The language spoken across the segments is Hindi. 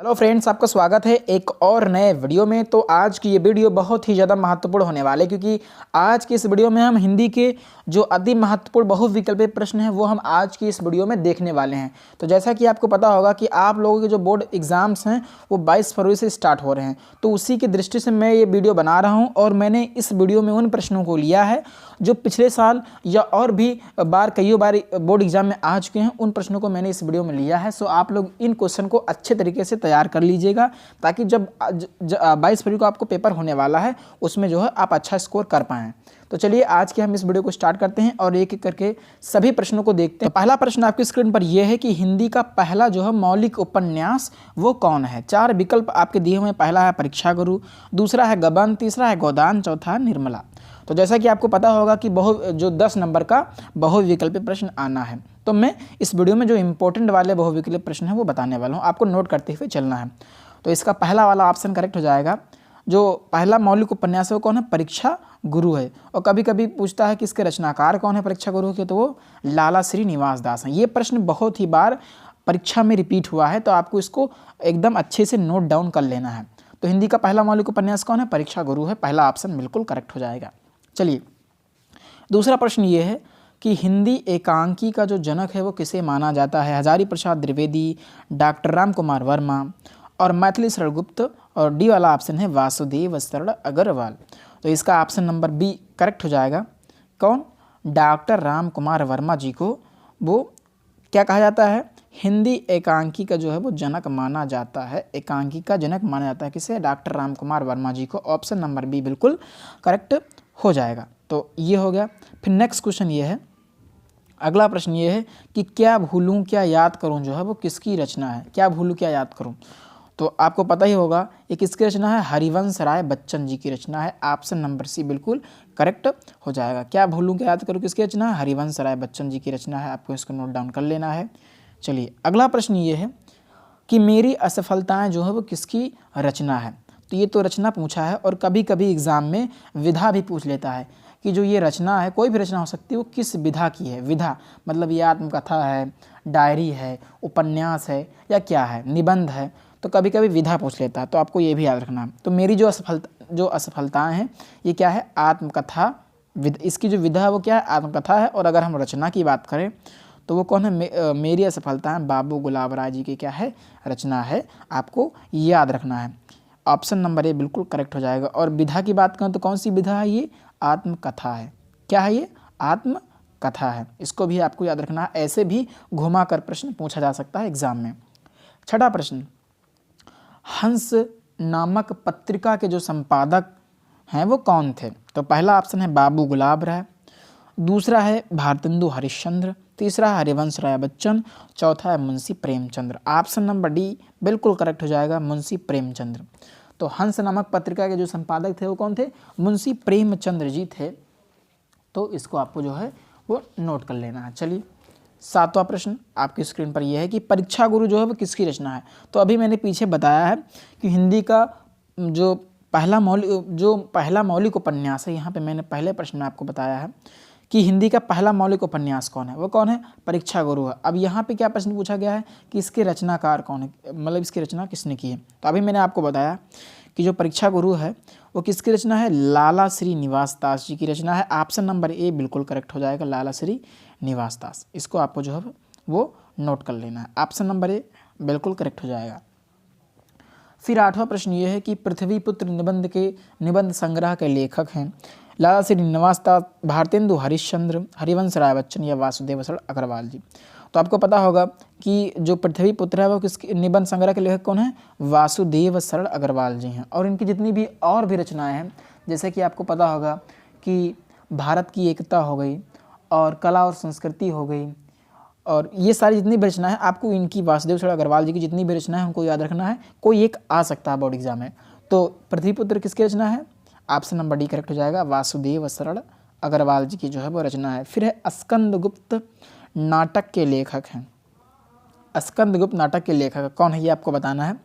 हेलो फ्रेंड्स, आपका स्वागत है एक और नए वीडियो में। तो आज की ये वीडियो बहुत ही ज़्यादा महत्वपूर्ण होने वाले, क्योंकि आज की इस वीडियो में हम हिंदी के जो अति महत्वपूर्ण बहुविकल्पीय प्रश्न हैं वो हम आज की इस वीडियो में देखने वाले हैं। तो जैसा कि आपको पता होगा कि आप लोगों के जो बोर्ड एग्ज़ाम्स हैं वो 22 फरवरी से स्टार्ट हो रहे हैं, तो उसी की दृष्टि से मैं ये वीडियो बना रहा हूँ। और मैंने इस वीडियो में उन प्रश्नों को लिया है जो पिछले साल या और भी कई बार बोर्ड एग्जाम में आ चुके हैं, उन प्रश्नों को मैंने इस वीडियो में लिया है। सो आप लोग इन क्वेश्चन को अच्छे तरीके से तैयार कर लीजिएगा, ताकि जब 22 फरवरी को आपको पेपर होने वाला है उसमें जो है आप अच्छा स्कोर कर पाएँ। तो चलिए आज के हम इस वीडियो को स्टार्ट करते हैं और एक एक करके सभी प्रश्नों को देखते हैं। तो पहला प्रश्न आपकी स्क्रीन पर यह है कि हिंदी का पहला जो है मौलिक उपन्यास वो कौन है। 4 विकल्प आपके दिए हुए हैं। पहला है परीक्षा गुरु, दूसरा है गबन, तीसरा है गोदान, चौथा है निर्मला। तो जैसा कि आपको पता होगा कि 10 नंबर का बहुविकल्पीय प्रश्न आना है, तो मैं इस वीडियो में जो इंपॉर्टेंट वाले बहुविकल्पीय प्रश्न हैं वो बताने वाला हूँ, आपको नोट करते हुए चलना है। तो इसका पहला वाला ऑप्शन करेक्ट हो जाएगा। जो पहला मौलिक उपन्यास है वो कौन है? परीक्षा गुरु है। और कभी कभी पूछता है कि इसके रचनाकार कौन है परीक्षा गुरु के, तो वो लाला श्रीनिवास दास हैं। ये प्रश्न बहुत ही बार परीक्षा में रिपीट हुआ है, तो आपको इसको एकदम अच्छे से नोट डाउन कर लेना है। तो हिंदी का पहला मौलिक उपन्यास कौन है? परीक्षा गुरु है। पहला ऑप्शन बिल्कुल करेक्ट हो जाएगा। चलिए दूसरा प्रश्न ये है कि हिंदी एकांकी का जो जनक है वो किसे माना जाता है? हजारी प्रसाद द्विवेदी, डॉक्टर राम कुमार वर्मा और मैथिली शरण गुप्त, और डी वाला ऑप्शन है वासुदेव शरण अग्रवाल। तो इसका ऑप्शन नंबर बी करेक्ट हो जाएगा। कौन? डॉक्टर राम कुमार वर्मा जी को वो क्या कहा जाता है? हिंदी एकांकी का जो है वो जनक माना जाता है। एकांकी का जनक माना जाता है किसे? डॉक्टर राम कुमार वर्मा जी को। ऑप्शन नंबर बी बिल्कुल करेक्ट हो जाएगा। तो ये हो गया। फिर नेक्स्ट क्वेश्चन ये है, अगला प्रश्न ये है कि क्या भूलूं क्या याद करूं जो है वो किसकी रचना है? क्या भूलूं क्या याद करूं, तो आपको पता ही होगा ये किसकी रचना है? हरिवंश राय बच्चन जी की रचना है। ऑप्शन नंबर सी बिल्कुल करेक्ट हो जाएगा। क्या भूलूं क्या याद करूं किसकी रचना है? हरिवंश राय बच्चन जी की रचना है। आपको इसको नोट डाउन कर लेना है। चलिए अगला प्रश्न ये है कि मेरी असफलताएं जो है वो किसकी रचना है? तो ये तो रचना पूछा है, और कभी कभी एग्जाम में विधा भी पूछ लेता है कि जो ये रचना है, कोई भी रचना हो सकती है, वो किस विधा की है। विधा मतलब ये आत्मकथा है, डायरी है, उपन्यास है, या क्या है, निबंध है। तो कभी कभी विधा पूछ लेता है, तो आपको ये भी याद रखना है। तो मेरी जो असफलताएं हैं ये क्या है? आत्मकथा। इसकी जो विधा है वो क्या है? आत्मकथा है। और अगर हम रचना की बात करें तो वो कौन है? मेरी असफलताएं बाबू गुलाब राय जी की क्या है? रचना है। आपको याद रखना है। ऑप्शन नंबर ए बिल्कुल करेक्ट हो जाएगा। और विधा की बात करें तो कौन सी विधा है? ये आत्मकथा है। क्या है ये? आत्मकथा है। इसको भी आपको याद रखना है। ऐसे भी घुमा कर प्रश्न पूछा जा सकता है एग्जाम में। छठा प्रश्न, हंस नामक पत्रिका के जो संपादक हैं वो कौन थे? तो पहला ऑप्शन है बाबू गुलाब राय, दूसरा है भारतेंदु हरिश्चंद्र, तीसरा है हरिवंश राय बच्चन, चौथा है Munshi Premchandra. Option number D बिल्कुल करेक्ट हो जाएगा, मुंशी प्रेमचंद्र। तो हंस नामक पत्रिका के जो संपादक थे वो कौन थे? मुंशी प्रेमचंद्र जी थे। तो इसको आपको जो है वो नोट कर लेना है। चलिए सातवां प्रश्न आपकी स्क्रीन पर यह है कि परीक्षा गुरु जो है वो किसकी रचना है? तो अभी मैंने पीछे बताया है कि हिंदी का जो पहला मौलिक उपन्यास है, यहाँ पे मैंने पहले प्रश्न में आपको बताया है कि हिंदी का पहला मौलिक उपन्यास कौन है? वो कौन है? परीक्षा गुरु है। अब यहाँ पे क्या प्रश्न पूछा गया है कि इसके रचनाकार कौन है, मतलब इसकी रचना किसने की है? तो अभी मैंने आपको बताया कि जो परीक्षा गुरु है वो किसकी रचना है? लाला श्रीनिवास दास जी की रचना है। ऑप्शन नंबर ए बिल्कुल करेक्ट हो जाएगा, लाला श्रीनिवास दास। इसको आपको जो है वो नोट कर लेना है। ऑप्शन नंबर ए बिल्कुल करेक्ट हो जाएगा। फिर आठवां प्रश्न ये है कि पृथ्वीपुत्र निबंध संग्रह के लेखक हैं लाला श्रीनिवास दास, भारतेंदु हरिश्चंद्र, हरिवंश राय बच्चन या वासुदेव शरण अग्रवाल जी। तो आपको पता होगा कि जो पृथ्वीपुत्र है वो किसके निबंध संग्रह के लेखक कौन है? वासुदेव शरण अग्रवाल जी हैं। और इनकी जितनी भी और भी रचनाएं हैं, जैसे कि आपको पता होगा कि भारत की एकता हो गई, और कला और संस्कृति हो गई, और ये सारी जितनी भी रचनाएं हैं, आपको इनकी वासुदेव शरण अग्रवाल जी की जितनी भी रचनाएं हमको याद रखना है। कोई एक आ सकता है बोर्ड एग्जाम में। तो पृथ्वीपुत्र किसकी रचना है? ऑप्शन नंबर डी करेक्ट हो जाएगा, वासुदेव शरण अग्रवाल जी की जो है वो रचना है। फिर है स्कंदगुप्त नाटक के लेखक हैं। स्कंदगुप्त नाटक के लेखक कौन है ये आपको बताना है।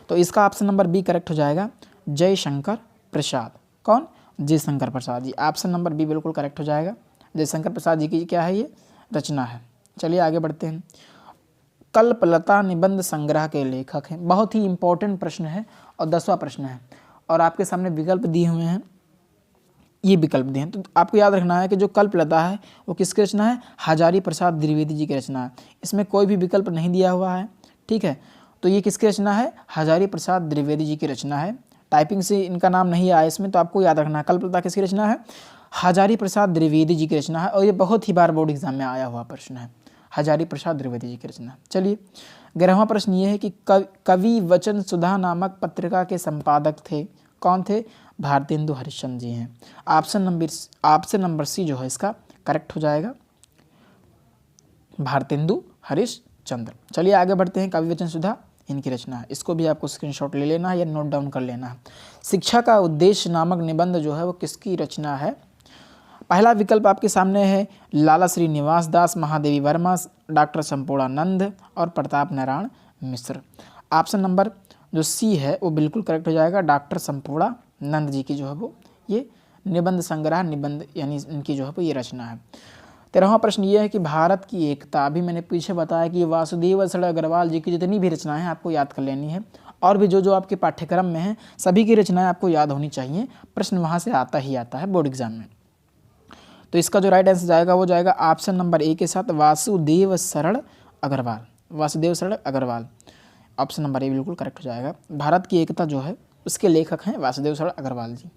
तो इसका ऑप्शन नंबर बी करेक्ट हो जाएगा, जयशंकर प्रसाद। कौन? Jaishankar Prasad ji. Option number B बिल्कुल करेक्ट हो जाएगा, जयशंकर प्रसाद जी की क्या है ये? रचना है। चलिए आगे बढ़ते हैं। कल्पलता निबंध संग्रह के लेखक हैं? बहुत ही इंपॉर्टेंट प्रश्न है और 10वां प्रश्न है और आपके सामने विकल्प दिए हुए हैं, ये विकल्प दिए हैं। तो आपको याद रखना है कि जो कल्पलता है वो किसकी रचना है? हजारी प्रसाद द्विवेदी जी की रचना है। इसमें कोई भी विकल्प नहीं दिया हुआ है, ठीक है। तो ये किसकी रचना है? हजारी प्रसाद द्विवेदी जी की रचना है। टाइपिंग से इनका नाम नहीं आया इसमें, तो आपको याद रखना है कल्पलता किसकी रचना है? हजारी प्रसाद द्विवेदी जी की रचना है और ये बहुत ही बार बोर्ड एग्जाम में आया हुआ प्रश्न है, हजारी प्रसाद द्विवेदी जी की रचना। चलिए 11वां प्रश्न ये है कि कवि वचन सुधा नामक पत्रिका के संपादक थे, कौन थे? भारतेंदु हरिश्चंद्र जी हैं। ऑप्शन नंबर सी जो है इसका करेक्ट हो जाएगा, भारतेंदु हरिश्चंद्र। चलिए आगे बढ़ते हैं। कवि वचन सुधा इनकी रचना है, इसको भी आपको स्क्रीनशॉट ले लेना है या नोट डाउन कर लेना है। शिक्षा का उद्देश्य नामक निबंध जो है वो किसकी रचना है? पहला विकल्प आपके सामने है लाला श्रीनिवास दास, महादेवी वर्मा, डॉक्टर संपूर्णानंद और प्रताप नारायण मिश्र। ऑप्शन नंबर जो सी है वो बिल्कुल करेक्ट हो जाएगा, डॉक्टर संपूर्णानंद जी की जो है वो ये निबंध संग्रह निबंध यानी इनकी जो है वो ये रचना है। 13वां प्रश्न ये है कि भारत की एकता, अभी मैंने पीछे बताया कि वासुदेव सड़ अग्रवाल जी की जितनी भी रचनाएं आपको याद कर लेनी है और भी जो आपके पाठ्यक्रम में हैं सभी की रचनाएं आपको याद होनी चाहिए, प्रश्न वहाँ से आता ही आता है बोर्ड एग्जाम में। तो इसका जो राइट आंसर जाएगा वो जाएगा ऑप्शन नंबर ए के साथ Vasudev Sarad Agrawal, Vasudev Sarad Agrawal. Option number A बिल्कुल करेक्ट हो जाएगा। भारत की एकता जो है उसके लेखक हैं वासुदेव सरड़ अग्रवाल जी।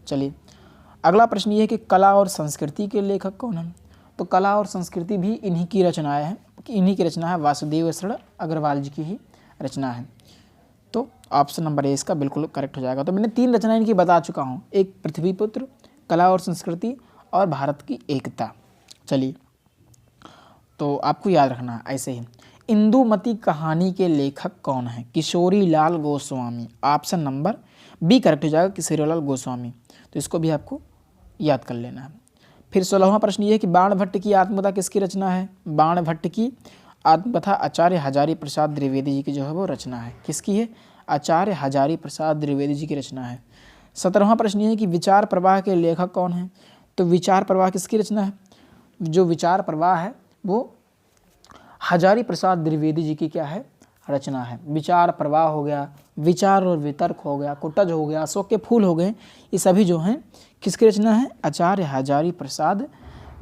चलिए अगला प्रश्न ये है कि कला और संस्कृति के लेखक कौन हैं? तो कला और संस्कृति भी इन्हीं की रचनाएं हैं, इन्हीं की रचना है, वासुदेव सरड़ अग्रवाल जी की ही रचना है। तो ऑप्शन नंबर ए इसका बिल्कुल करेक्ट हो जाएगा। तो मैंने 3 रचनाएं इनकी बता चुका हूँ, एक पृथ्वीपुत्र, कला और संस्कृति और भारत की एकता। चलिए तो आपको याद रखना है ऐसे ही। इंदुमती कहानी के लेखक कौन है? Kishori Lal Goswami. Option number B correct हो जाएगा, किशोरी लाल गोस्वामी। तो इसको भी आपको याद कर लेना है। फिर 16वां प्रश्न ये है कि बाणभट्ट की आत्मकथा किसकी रचना है? बाणभट्ट की आत्मकथा आचार्य हजारी प्रसाद द्विवेदी जी की जो है वो रचना है। किसकी है? आचार्य हजारी प्रसाद द्विवेदी जी की रचना है। 17वां प्रश्न ये है कि विचार प्रवाह के लेखक कौन है? तो विचार प्रवाह किसकी रचना है? जो विचार प्रवाह है वो हजारी प्रसाद द्विवेदी जी की क्या है? रचना है। विचार प्रवाह हो गया, विचार और वितर्क हो गया, कुटज हो गया, अशोक के फूल हो गए, ये सभी जो हैं किसकी रचना है? आचार्य हजारी प्रसाद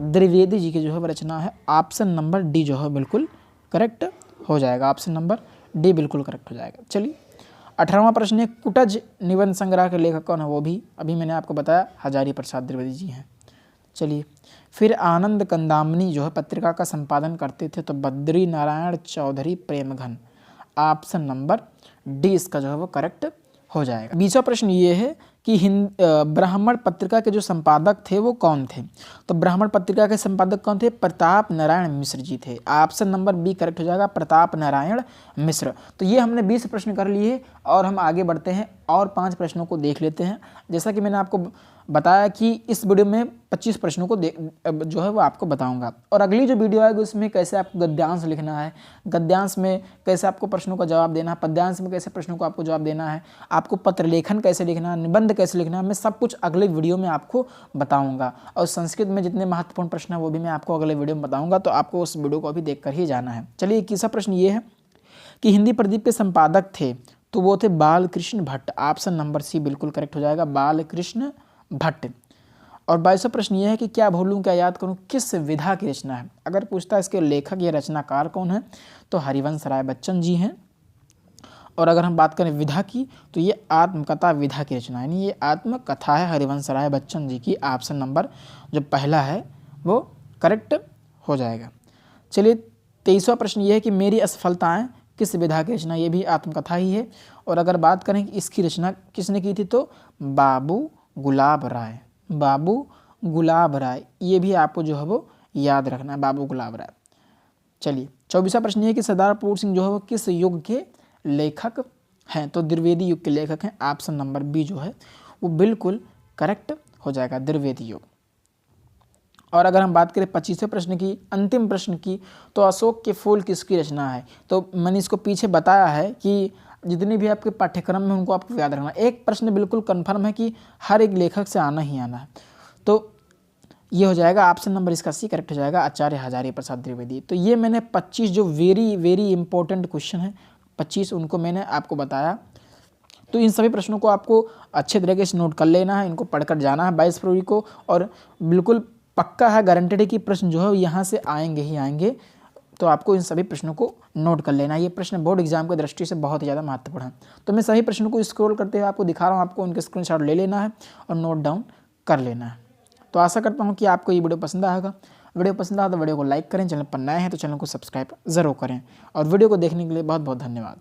द्विवेदी जी की जो है रचना है। ऑप्शन नंबर डी जो है बिल्कुल करेक्ट हो जाएगा, ऑप्शन नंबर डी बिल्कुल करेक्ट हो जाएगा। चलिए 18वां प्रश्न है कुटज निबंध संग्रह के लेखक कौन है? वो भी अभी मैंने आपको बताया हजारी प्रसाद द्विवेदी जी हैं। चलिए फिर आनंद कंदामनी जो है पत्रिका का संपादन करते थे, तो Badri Narayan Chaudhary Premghan. Option number D इसका जो है वो करेक्ट हो जाएगा। 20वां प्रश्न ये है कि ब्राह्मण पत्रिका के जो संपादक थे वो कौन थे? तो ब्राह्मण पत्रिका के संपादक कौन थे? प्रताप नारायण मिश्र जी थे। ऑप्शन नंबर बी करेक्ट हो जाएगा, प्रताप नारायण मिश्र। तो ये हमने 20 प्रश्न कर लिए और हम आगे बढ़ते हैं और 5 प्रश्नों को देख लेते हैं। जैसा कि मैंने आपको बताया कि इस वीडियो में 25 प्रश्नों को जो है वो आपको बताऊंगा और अगली जो वीडियो आएगी उसमें कैसे आपको गद्यांश लिखना है, गद्यांश में कैसे आपको प्रश्नों का जवाब देना है, पद्यांश में कैसे प्रश्नों को आपको जवाब देना है, आपको पत्र लेखन कैसे लिखना है, निबंध कैसे लिखना है, मैं सब कुछ अगले वीडियो में आपको बताऊँगा। और संस्कृत में जितने महत्वपूर्ण प्रश्न है वो भी मैं आपको अगले वीडियो में बताऊँगा, तो आपको उस वीडियो को अभी देख कर ही जाना है। चलिए 21वां प्रश्न ये है कि हिंदी प्रदीप के संपादक थे, तो वो थे Balkrishna Bhatt. Option number C बिल्कुल करेक्ट हो जाएगा, बालकृष्ण भट्ट। और 22वां प्रश्न यह है कि क्या भूलूं क्या याद करूं किस विधा की रचना है? अगर पूछता है इसके लेखक या रचनाकार कौन है, तो हरिवंश राय बच्चन जी हैं। और अगर हम बात करें विधा की, तो ये आत्मकथा विधा की रचना है, यानी ये आत्मकथा है हरिवंश राय बच्चन जी की। ऑप्शन नंबर जो पहला है वो करेक्ट हो जाएगा। चलिए 23वां प्रश्न ये है कि मेरी असफलताएं किस विधा की रचना? ये भी आत्मकथा ही है। और अगर बात करें कि इसकी रचना किसने की थी, तो बाबू गुलाब राय, बाबू गुलाब राय, ये भी आपको जो है वो याद रखना है, बाबू गुलाब राय। चलिए 24वां प्रश्न ये है कि सरदार पूर सिंह जो है वो किस युग के लेखक हैं? तो द्विवेदी युग के लेखक हैं। ऑप्शन नंबर बी जो है वो बिल्कुल करेक्ट हो जाएगा, द्विवेदी युग। और अगर हम बात करें 25वें प्रश्न की, अंतिम प्रश्न की, तो अशोक के फूल किसकी रचना है? तो मैंने इसको पीछे बताया है कि जितने भी आपके पाठ्यक्रम में उनको आपको याद रखना। एक प्रश्न बिल्कुल कंफर्म है कि हर एक लेखक से आना ही आना है। तो ये हो जाएगा ऑप्शन नंबर इसका सी करेक्ट हो जाएगा, आचार्य हजारी प्रसाद द्विवेदी। तो ये मैंने 25 जो वेरी वेरी इंपॉर्टेंट क्वेश्चन है 25 उनको मैंने आपको बताया। तो इन सभी प्रश्नों को आपको अच्छे तरीके से नोट कर लेना है, इनको पढ़कर जाना है 22 फरवरी को, और बिल्कुल पक्का है, गारंटेड है कि प्रश्न जो है यहाँ से आएंगे ही आएंगे। तो आपको इन सभी प्रश्नों को नोट कर लेना है। ये प्रश्न बोर्ड एग्जाम की दृष्टि से बहुत ही ज़्यादा महत्वपूर्ण है। तो मैं सभी प्रश्नों को स्क्रॉल करते हुए आपको दिखा रहा हूँ, आपको उनके स्क्रीनशॉट ले लेना है और नोट डाउन कर लेना है। तो आशा करता हूँ कि आपको ये वीडियो पसंद आएगा। वीडियो पसंद आया तो वीडियो को लाइक करें, चैनल पर नए हैं तो चैनल को सब्सक्राइब ज़रूर करें, और वीडियो को देखने के लिए बहुत बहुत धन्यवाद।